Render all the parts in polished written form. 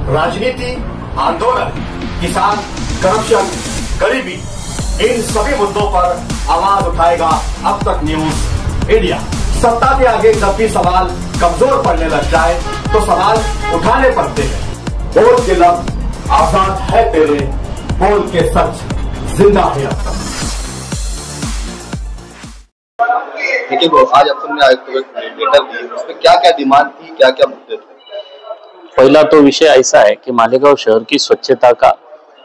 राजनीति, आंदोलन, किसान, करप्शन, गरीबी, इन सभी मुद्दों पर आवाज उठाएगा अब तक न्यूज इंडिया। सत्ता के आगे जब भी सवाल कमजोर पड़ने लग जाए तो सवाल उठाने पड़ते हैं। बोल के लफ्ज आजाद है तेरे, बोल के सच जिंदा है अब तक। देखिए ब्रो, आज अपन ने आयुक्त को लेटर दी, उसमें क्या क्या डिमांड थी, क्या क्या मुद्दे थे? पहला तो विषय ऐसा है कि मालेगांव शहर की स्वच्छता का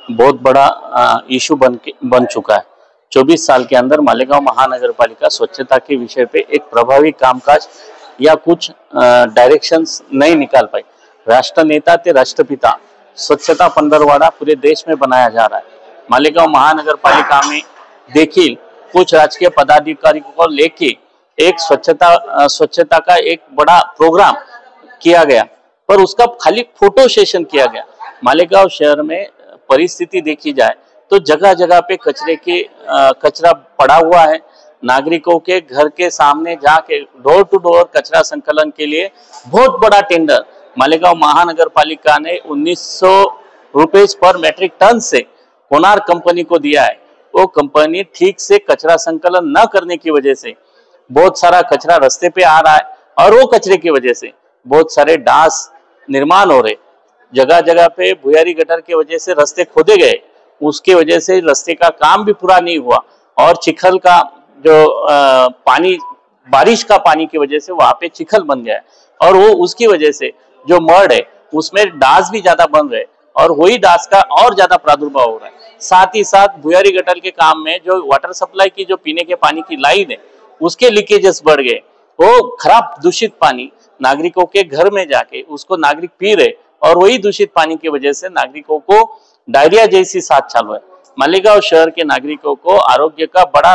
बहुत बड़ा इशू बन चुका है। 24 साल के अंदर मालेगांव महानगर पालिका स्वच्छता के विषय पे एक प्रभावी कामकाज या कुछ डायरेक्शन्स नहीं निकाल पाई। राष्ट्र नेता ते राष्ट्रपिता स्वच्छता पंधरवाड़ा पूरे देश में बनाया जा रहा है। मालेगांव महानगर पालिका में देखिए कुछ राजकीय पदाधिकारियों को लेके एक स्वच्छता का एक बड़ा प्रोग्राम किया गया, पर उसका खाली फोटो सेशन किया गया। मालेगांव शहर में परिस्थिति देखी जाए तो जगह जगह पे कचरा पड़ा हुआ है। नागरिकों के घर के सामने जाके डोर टू डोर कचरा संकलन के लिए बहुत बड़ा टेंडर मालेगांव महानगर पालिका ने 1900 रुपए पर मैट्रिक टन से कोनार कंपनी को दिया है। वो कंपनी ठीक से कचरा संकलन न करने की वजह से बहुत सारा कचरा रास्ते पे आ रहा है और वो कचरे की वजह से बहुत सारे डास निर्माण हो रहे। जगह जगह पे भुयारी गटर की वजह से रास्ते खोदे गए, उसके वजह से रास्ते का काम भी पूरा नहीं हुआ और चिखल का जो पानी, बारिश का पानी की वजह से वहां पे चिखल बन गया है और वो उसकी वजह से जो मड है उसमें डास भी ज्यादा बन रहे और वही डास का और ज्यादा प्रादुर्भाव हो रहा है। साथ ही साथ भुयारी गटर के काम में जो वाटर सप्लाई की जो पीने के पानी की लाइन है उसके लीकेजेस बढ़ गए। वो खराब दूषित पानी नागरिकों के घर में जाके उसको नागरिक पी रहे और वही दूषित पानी की वजह से नागरिकों को डायरिया जैसी साथ चालू है। मालेगांव शहर के नागरिकों को आरोग्य का बड़ा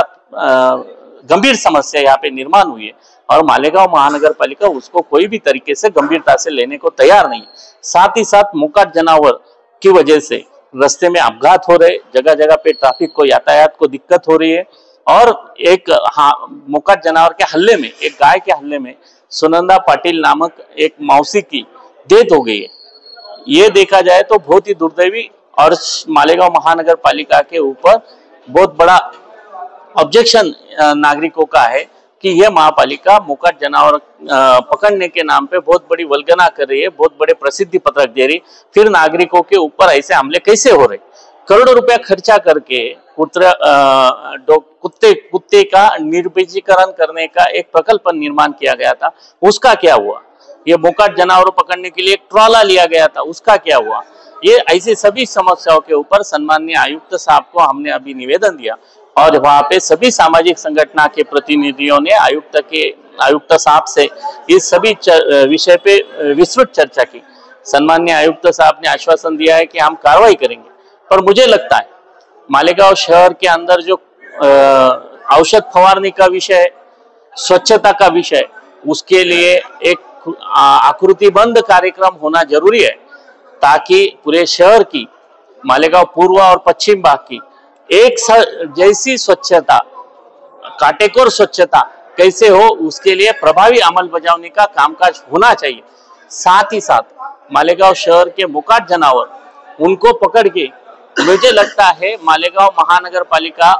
गंभीर समस्या यहाँ पे निर्माण हुई है और मालेगांव महानगर पालिका उसको कोई भी तरीके से गंभीरता से लेने को तैयार नहीं। साथ ही साथ मुकाट जानवर की वजह से रास्ते में अपघात हो रहे, जगह जगह पे ट्रैफिक को, यातायात को दिक्कत हो रही है और एक मुकाट जानवर के हल्ले में, एक गाय के हल्ले में सुनंदा पाटिल नामक एक मौसी की डेथ हो गई है। ये देखा जाए तो बहुत ही दुर्दैवी और मालेगांव महानगर पालिका के ऊपर बहुत बड़ा ऑब्जेक्शन नागरिकों का है कि यह महापालिका मुकाट जानवर पकड़ने के नाम पे बहुत बड़ी वल्गना कर रही है, बहुत बड़े प्रसिद्धि पत्रक दे रही, फिर नागरिकों के ऊपर ऐसे हमले कैसे हो रहे। करोड़ों रुपया खर्चा करके कुत्ते का निर्बीजीकरण करने का एक प्रकल्प निर्माण किया गया था, उसका क्या हुआ। ये मुकाट जानवर पकड़ने के लिए एक ट्रॉला लिया गया था, उसका क्या हुआ। ये ऐसे सभी समस्याओं के ऊपर सम्माननीय आयुक्त साहब को हमने अभी निवेदन दिया और वहां पे सभी सामाजिक संगठन के प्रतिनिधियों ने आयुक्त साहब से इस सभी विषय पे विस्तृत चर्चा की। सम्माननीय आयुक्त साहब ने आश्वासन दिया है कि हम कार्रवाई करेंगे, पर मुझे लगता है मालेगांव शहर के अंदर जो औषध फवारने का विषय है, स्वच्छता का विषय, उसके लिए एक आकृतिबंध कार्यक्रम होना जरूरी है ताकि पूरे शहर की, मालेगांव पूर्व और पश्चिम भाग की एक जैसी स्वच्छता, काटेकोर स्वच्छता कैसे हो, उसके लिए प्रभावी अमल बजावने का कामकाज होना चाहिए। साथ ही साथ मालेगांव शहर के मुकाट जानवर उनको पकड़ के, मुझे लगता है मालेगांव महानगर पालिका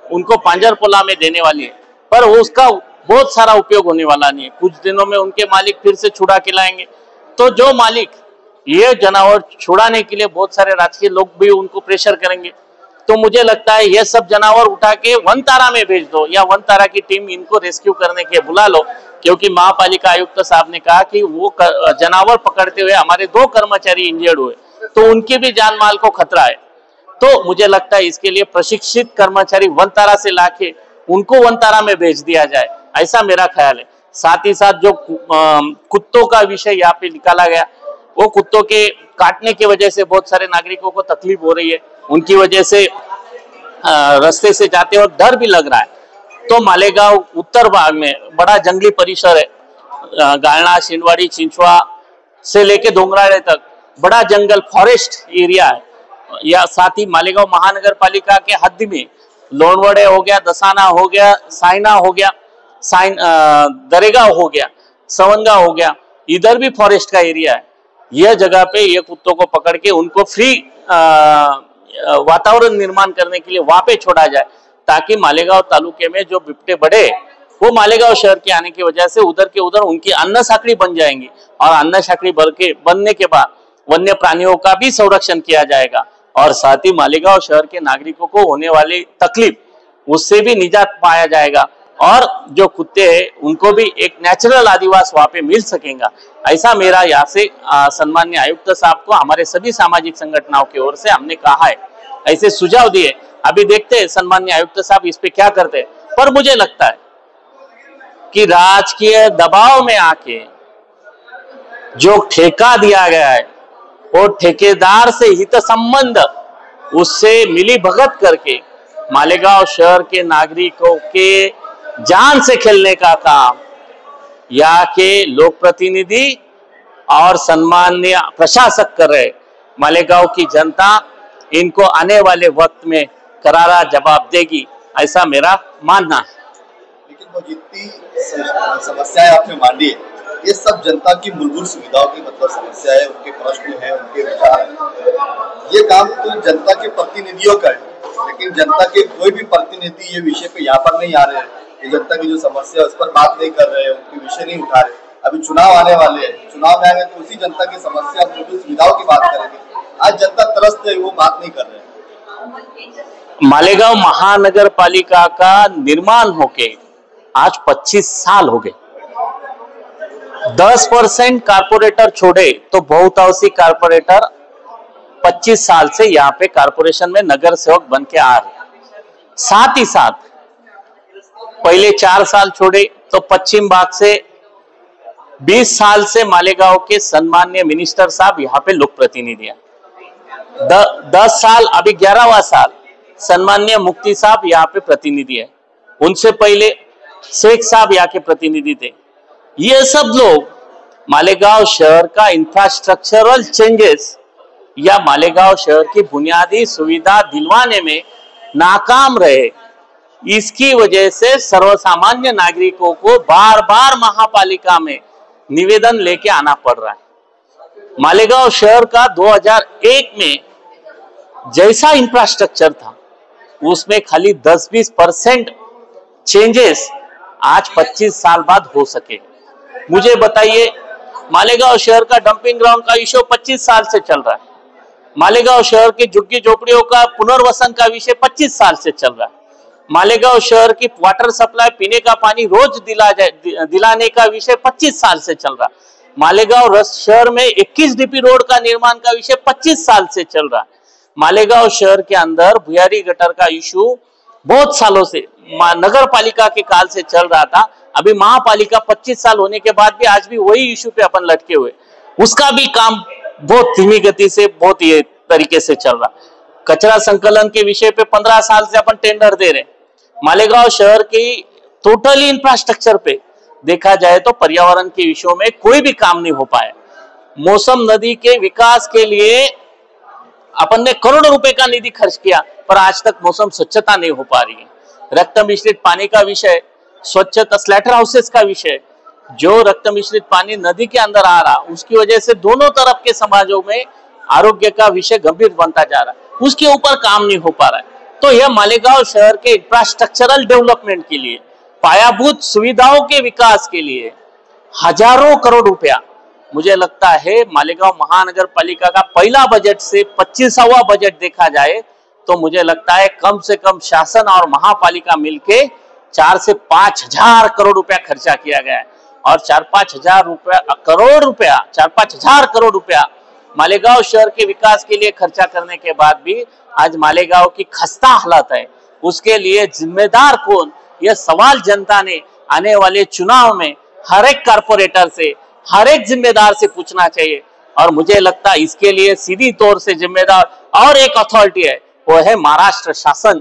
उनको पांजरपोला में देने वाली है, पर उसका बहुत सारा उपयोग होने वाला नहीं है। कुछ दिनों में उनके मालिक फिर से छुड़ा के लाएंगे, तो जो मालिक ये जानवर छुड़ाने के लिए बहुत सारे राजकीय लोग भी उनको प्रेशर करेंगे। तो मुझे लगता है ये सब जानवर उठा के वनतारा में भेज दो या वनतारा की टीम इनको रेस्क्यू करने के बुला लो, क्योंकि महापालिका आयुक्त साहब ने कहा कि वो जानवर पकड़ते हुए हमारे 2 कर्मचारी इंजर्ड हुए, तो उनके भी जान माल को खतरा है। तो मुझे लगता है इसके लिए प्रशिक्षित कर्मचारी वनतारा से लाके उनको वनतारा में भेज दिया जाए, ऐसा मेरा ख्याल है। साथ ही साथ जो कुत्तों का विषय यहाँ पे निकाला गया, वो कुत्तों के काटने की वजह से बहुत सारे नागरिकों को तकलीफ हो रही है, उनकी वजह से रास्ते से जाते वक्त डर भी लग रहा है। तो मालेगांव उत्तर भाग में बड़ा जंगली परिसर है, गालना, शिंदवाड़ी, चिंचवा से लेके डोंगराड़े तक बड़ा जंगल फॉरेस्ट एरिया है। या साथ ही मालेगांव महानगर पालिका के हद में लोनवड़े हो गया, दसाना हो गया, साइना हो गया, दरेगा हो गया, सवंगा हो गया, इधर भी फॉरेस्ट का एरिया है। यह जगह पे ये कुत्तों को पकड़ के उनको फ्री वातावरण निर्माण करने के लिए वहां पे छोड़ा जाए, ताकि मालेगांव तालुके में जो बिबटे बढ़े वो मालेगांव शहर के आने की वजह से उधर के उधर उनकी अन्न साखड़ी बन जाएंगी, और अन्न साखड़ी बनने के बाद वन्य प्राणियों का भी संरक्षण किया जाएगा, और साथ ही मालेगांव शहर के नागरिकों को होने वाली तकलीफ उससे भी निजात पाया जाएगा, और जो कुत्ते हैं उनको भी एक नेचुरल आदिवास वहां पे मिल सकेगा। ऐसा मेरा यहाँ से सम्मान्य आयुक्त साहब को हमारे सभी सामाजिक संगठनों की ओर से हमने कहा है, ऐसे सुझाव दिए। अभी देखते हैं सम्मान्य आयुक्त साहब इस पे क्या करते हैं। पर मुझे लगता है कि राजकीय दबाव में आके जो ठेका दिया गया है वो ठेकेदार से हित संबंध उससे मिली भगत करके मालेगांव शहर के नागरिकों के जान से खेलने का काम यहाँ के लोक प्रतिनिधि और सम्मान्य प्रशासक कर रहे। मालेगांव की जनता इनको आने वाले वक्त में करारा जवाब देगी, ऐसा मेरा मानना है। लेकिन वो जितनी समस्याएं आपने मांडी है, ये सब जनता की मूलभूत सुविधाओं की मतलब समस्या है, उनके प्रश्न हैं, उनके विचार हैं। ये काम तो जनता के प्रतिनिधियों का है, लेकिन जनता के कोई भी प्रतिनिधि ये विषय पे यहाँ पर नहीं आ रहे हैं। ये जनता की जो समस्या है उस पर बात नहीं कर रहे हैं, उनके विषय नहीं उठा रहे। अभी चुनाव आने वाले हैं, चुनाव में आएंगे तो उसी जनता की समस्या मूलभूत सुविधाओं की बात करेंगे। आज जनता त्रस्त है, वो बात नहीं कर रहे हैं। मालेगांव महानगर पालिका का निर्माण होके आज 25 साल हो गए। 10% कारपोरेटर छोड़े तो बहुतांशी कारपोरेटर 25 साल से यहाँ पे कारपोरेशन में नगर सेवक बन के आ रहे। साथ ही साथ पहले 4 साल छोड़े तो पश्चिम भाग से 20 साल से मालेगांव के सम्मान्य मिनिस्टर साहब यहाँ पे लोक प्रतिनिधि हैं। 10 साल, अभी 11वां साल सम्मान्य मुफ्ती साहब यहाँ पे प्रतिनिधि है। उनसे पहले शेख साहब यहाँ के प्रतिनिधि थे। ये सब लोग मालेगांव शहर का इंफ्रास्ट्रक्चरल चेंजेस या मालेगांव शहर की बुनियादी सुविधा दिलवाने में नाकाम रहे। इसकी वजह से सर्वसामान्य नागरिकों को बार बार महापालिका में निवेदन लेके आना पड़ रहा है। मालेगांव शहर का 2001 में जैसा इंफ्रास्ट्रक्चर था उसमें खाली 10-20% चेंजेस आज 25 साल बाद हो सके। मुझे बताइए, मालेगांव शहर का डंपिंग ग्राउंड का इशू 25 साल से चल रहा है। मालेगांव शहर की झुग्गी झोपड़ियों का पुनर्वसन का विषय 25 साल से चल रहा है। मालेगांव शहर की वाटर सप्लाई, पीने का पानी रोज दिलाने का विषय 25 साल से चल रहा है। मालेगांव शहर में 21 डीपी रोड का निर्माण का विषय 25 साल से चल रहा है। मालेगांव शहर के अंदर भुयारी गटर का इशू बहुत सालों से नगर पालिका के काल से चल रहा था। अभी महापालिका 25 साल होने के बाद भी आज भी वही इशू पे अपन लटके हुए, उसका भी काम बहुत धीमी गति से बहुत ये तरीके से चल रहा। कचरा संकलन के विषय पे 15 साल से अपन टेंडर दे रहे। मालेगांव शहर की टोटली इंफ्रास्ट्रक्चर पे देखा जाए तो पर्यावरण के विषयों में कोई भी काम नहीं हो पाया। मौसम नदी के विकास के लिए अपन ने करोड़ों रुपए का निधि खर्च किया, पर आज तक मौसम स्वच्छता नहीं हो पा रही है। रक्त मिश्रित पानी का विषय, स्वच्छता, स्लैटर हाउसेस का विषय, जो रक्त मिश्रित पानी नदी के अंदर आ रहा, उसकी वजह से दोनों तरफ के समाजों में आरोग्य का विषय गंभीर बनता जा रहा है, उसके ऊपर काम नहीं हो पा रहा है। तो यह मालेगांव शहर के इंफ्रास्ट्रक्चरल डेवलपमेंट के लिए, पायाभूत सुविधाओं के विकास के लिए हजारों करोड़ रुपया, मुझे लगता है मालेगांव महानगर पालिका का पहला बजट से 25वां बजट देखा जाए तो मुझे लगता है कम से कम शासन और महापालिका मिलके 4 से 5 हजार करोड़ रुपया खर्चा किया गया है। और 4-5 हजार करोड़ रुपया मालेगांव शहर के विकास के लिए खर्चा करने के बाद भी आज मालेगांव की खस्ता हालत है। उसके लिए जिम्मेदार कौन, यह सवाल जनता ने आने वाले चुनाव में हर एक कारपोरेटर से, हर एक जिम्मेदार से पूछना चाहिए। और मुझे लगता है इसके लिए सीधी तौर से जिम्मेदार और एक अथॉरिटी है, वो है महाराष्ट्र शासन।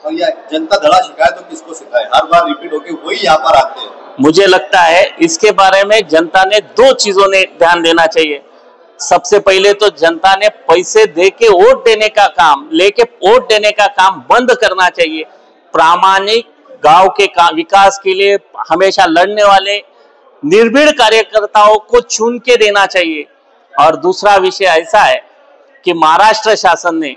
और जनता धड़ा शिकायत तो किसको सिखाए, हर बार रिपीट होके वही यहाँ पर आते हैं। मुझे लगता है इसके बारे में जनता ने 2 चीजों ने ध्यान देना चाहिए। सबसे पहले तो जनता ने पैसे दे के वोट देने का काम, लेके वोट देने का काम बंद करना चाहिए। प्रामाणिक गांव के विकास के लिए हमेशा लड़ने वाले निर्भीड़ कार्यकर्ताओं को चुन के देना चाहिए। और दूसरा विषय ऐसा है कि महाराष्ट्र शासन ने,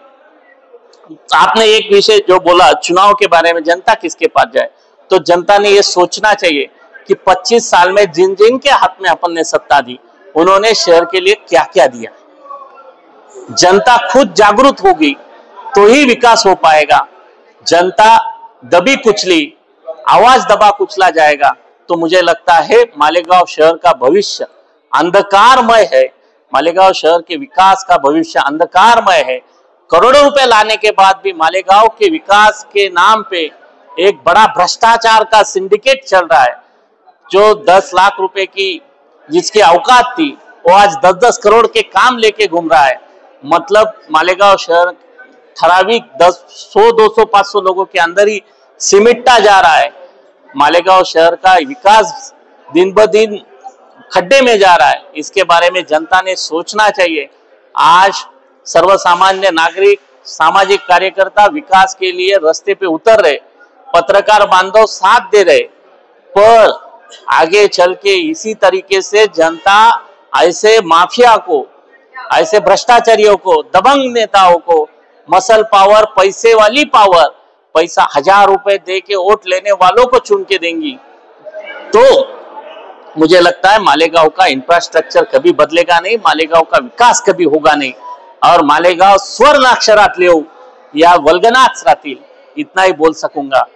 आपने एक विषय जो बोला चुनाव के बारे में, जनता किसके पास जाए, तो जनता ने ये सोचना चाहिए कि 25 साल में जिन जिन के हाथ में अपन ने सत्ता दी उन्होंने शहर के लिए क्या क्या दिया। जनता खुद जागरूक होगी तो ही विकास हो पाएगा। जनता दबी कुचली, आवाज दबा कुचला जाएगा तो मुझे लगता है मालेगांव शहर का भविष्य अंधकारमय है। मालेगांव शहर के विकास का भविष्य अंधकारमय है। करोड़ों रुपए लाने के बाद भी मालेगांव के विकास के नाम पे एक बड़ा भ्रष्टाचार का सिंडिकेट चल रहा है। जो 10 लाख रुपए की जिसकी औकात थी वो आज 10-10 करोड़ के काम लेके घूम रहा है। मतलब मालेगांव शहर ठराविक 100, 200, 500 लोगों के अंदर ही सिमटता जा रहा है। मालेगांव शहर का विकास दिन ब दिन खड्डे में जा रहा है। इसके बारे में जनता ने सोचना चाहिए। आज सर्वसामान्य नागरिक, सामाजिक कार्यकर्ता विकास के लिए रास्ते पे उतर रहे, पत्रकार बांधव साथ दे रहे, पर आगे चल के इसी तरीके से जनता ऐसे माफिया को, ऐसे भ्रष्टाचारियों को, दबंग नेताओं को, मसल पावर, पैसे वाली पावर, पैसा 1000 रुपए दे के वोट लेने वालों को चुन के देंगी तो मुझे लगता है मालेगांव का इंफ्रास्ट्रक्चर कभी बदलेगा नहीं, मालेगांव का विकास कभी होगा नहीं और मालेगांव स्वर्णाक्षरात लेऊ या वल्गनाच राहतील, इतना ही बोल सकूंगा।